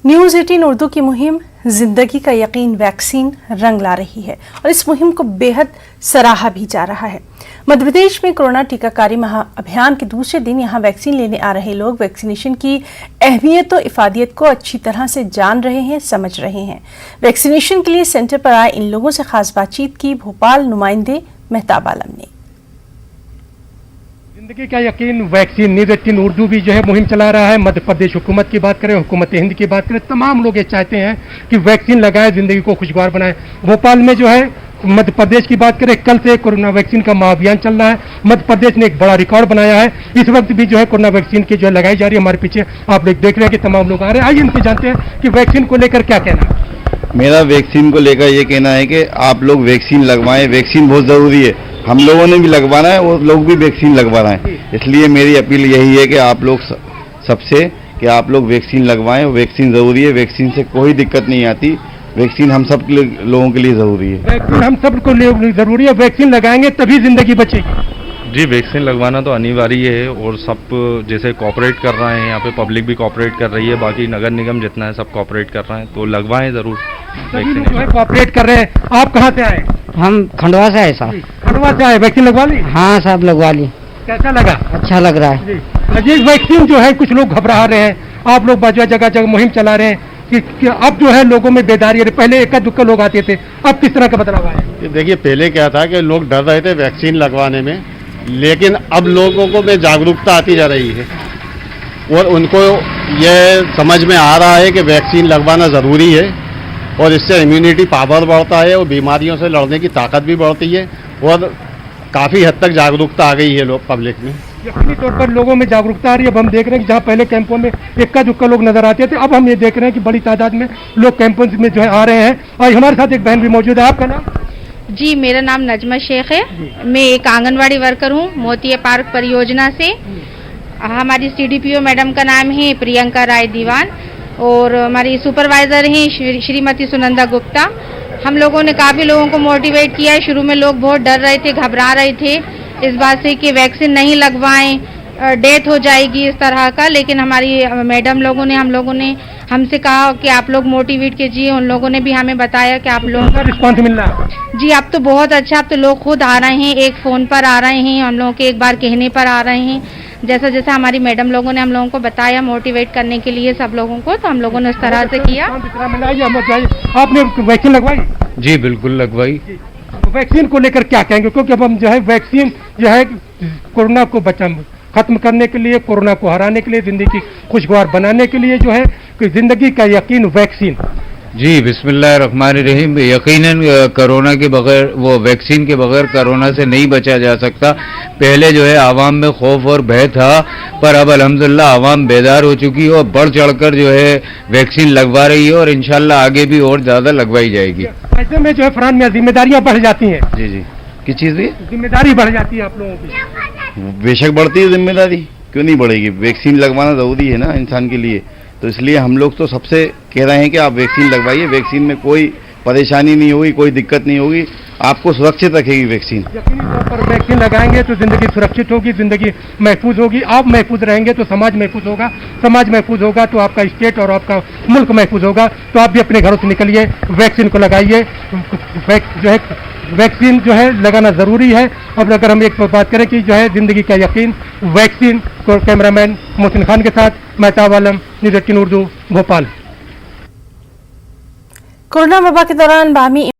News 18 Urdu की मुहिम जिंदगी का यकीन वैक्सीन रंग ला रही है और इस मुहिम को बेहद सराहा भी जा रहा है। मध्य प्रदेश में कोरोना टीकाकारी महाअभियान के दूसरे दिन यहां वैक्सीन लेने आ रहे लोग वैक्सीनेशन की अहमियत और इफादियत को अच्छी तरह से जान रहे हैं, समझ रहे हैं। वैक्सीनेशन के लिए सेंटर पर आए इन लोगों से खास बातचीत की भोपाल नुमाइंदे मेहताब आलम ने। जिंदगी का यकीन वैक्सीन न्यूज़ 18 उर्दू भी जो है मुहिम चला रहा है। मध्य प्रदेश हुकूमत की बात करें, हुकूमत हिंद की बात करें, तमाम लोग ये चाहते हैं कि वैक्सीन लगाए, जिंदगी को खुशगवार बनाए। भोपाल में जो है मध्य प्रदेश की बात करें, कल से कोरोना वैक्सीन का महाअभियान चल रहा है। मध्य प्रदेश ने एक बड़ा रिकॉर्ड बनाया है। इस वक्त भी जो है कोरोना वैक्सीन की जो है लगाई जा रही है। हमारे पीछे आप लोग देख रहे हैं कि तमाम लोग आ रहे हैं। आइए इनसे जानते हैं कि वैक्सीन को लेकर क्या कहना है। मेरा वैक्सीन को लेकर ये कहना है कि आप लोग वैक्सीन लगवाएं, वैक्सीन बहुत ज़रूरी है। हम लोगों ने भी लगवाना है और लोग भी वैक्सीन लगवा रहे हैं। इसलिए मेरी अपील यही है कि आप लोग सबसे कि आप लोग वैक्सीन लगवाएं। वैक्सीन ज़रूरी है, वैक्सीन से कोई दिक्कत नहीं आती। वैक्सीन हम सब लोगों के लिए ज़रूरी है। वैक्सीन हम सब को लिए ज़रूरी है। वैक्सीन लगाएंगे तभी जिंदगी बचेगी। जी, वैक्सीन लगवाना तो अनिवार्य है और सब जैसे कॉपरेट कर रहे हैं, यहाँ पे पब्लिक भी कॉपरेट कर रही है, बाकी नगर निगम जितना है सब कॉपरेट कर रहे हैं, तो लगवाएं ज़रूर वैक्सीन। कॉपरेट कर रहे हैं। आप कहाँ से आए? हम खंडवा से आए साहब। खंडवा से आए, वैक्सीन लगवा ली? हाँ साहब लगवा ली। कैसा लगा? अच्छा लग रहा है। ये वैक्सीन जो है कुछ लोग घबरा रहे हैं, आप लोग जगह जगह मुहिम चला रहे हैं कि अब जो है लोगों में बेदारी है। पहले इक्का दुक्का लोग आते थे, अब किस तरह का बदलाव आया? देखिए, पहले क्या था कि लोग डर रहे थे वैक्सीन लगवाने में, लेकिन अब लोगों को में जागरूकता आती जा रही है और उनको ये समझ में आ रहा है कि वैक्सीन लगवाना ज़रूरी है और इससे इम्यूनिटी पावर बढ़ता है और बीमारियों से लड़ने की ताकत भी बढ़ती है और काफ़ी हद तक जागरूकता आ गई है लोग पब्लिक में। यकीनी तौर पर लोगों में जागरूकता आ रही है। अब हम देख रहे हैं कि जहाँ पहले कैंपों में इक्का दुक्का लोग नजर आते थे, अब हम ये देख रहे हैं कि बड़ी तादाद में लोग कैंपों में जो है आ रहे हैं। और हमारे साथ एक बहन भी मौजूद है। आपका नाम? जी, मेरा नाम नजमा शेख है। मैं एक आंगनवाड़ी वर्कर हूँ मोतिया पार्क परियोजना से। हमारी CDPO मैडम का नाम है प्रियंका राय दीवान और हमारी सुपरवाइजर हैं श्रीमती सुनंदा गुप्ता। हम लोगों ने काफ़ी लोगों को मोटिवेट किया है। शुरू में लोग बहुत डर रहे थे, घबरा रहे थे इस बात से कि वैक्सीन नहीं लगवाएं, डेथ हो जाएगी इस तरह का, लेकिन हमारी मैडम लोगों ने हमसे कहा कि आप लोग मोटिवेट कीजिए। उन लोगों ने भी हमें बताया कि आप लोगों का रिस्पॉन्स मिल रहा है। जी, अब तो बहुत अच्छा, अब तो लोग खुद आ रहे हैं, एक फ़ोन पर आ रहे हैं, हम लोगों के एक बार कहने पर आ रहे हैं। जैसा जैसा हमारी मैडम लोगों ने हम लोगों को बताया मोटिवेट करने के लिए सब लोगों को, तो हम लोगों ने उस तरह से किया। आपने वैक्सीन लगवाई? जी बिल्कुल लगवाई। वैक्सीन को लेकर क्या कहेंगे? क्योंकि अब हम जो है वैक्सीन जो है कोरोना को खत्म करने के लिए, कोरोना को हराने के लिए, जिंदगी खुशगवार बनाने के लिए जो है कि जिंदगी का यकीन वैक्सीन। जी बिस्मिल्लाहिर्रहमानिर्रहीम। यकीनन कोरोना के बगैर, वो वैक्सीन के बगैर कोरोना से नहीं बचा जा सकता। पहले जो है आवाम में खौफ और भय था, पर अब अल्हम्दुलिल्लाह आवाम बेदार हो चुकी है और बढ़ चढ़कर जो है वैक्सीन लगवा रही है और इंशाल्लाह आगे भी और ज़्यादा लगवाई जाएगी। ऐसे में जो है फरहान में जिम्मेदारियाँ बढ़ जाती हैं। जी जी, किस चीज़ की जिम्मेदारी बढ़ जाती है आप लोगों की? बेशक बढ़ती है जिम्मेदारी, क्यों नहीं बढ़ेगी? वैक्सीन लगवाना ज़रूरी है ना इंसान के लिए, तो इसलिए हम लोग तो सबसे कह रहे हैं कि आप वैक्सीन लगवाइए। वैक्सीन में कोई परेशानी नहीं होगी, कोई दिक्कत नहीं होगी, आपको सुरक्षित रखेगी वैक्सीन। यकीनी तौर पर वैक्सीन लगाएंगे तो जिंदगी सुरक्षित होगी, जिंदगी महफूज होगी। आप महफूज रहेंगे तो समाज महफूज होगा, समाज महफूज होगा तो आपका स्टेट और आपका मुल्क महफूज होगा। तो आप भी अपने घरों से निकलिए, वैक्सीन को लगाइए। जो है वैक्सीन जो है लगाना ज़रूरी है। अब अगर हम एक बात करें कि जो है ज़िंदगी का यकीन वैक्सीन, को कैमरामैन मोहसिन खान के साथ मेहताब आलम, न्यूज़ 18 उर्दू, भोपाल। कोरोना वबा के दौरान बामी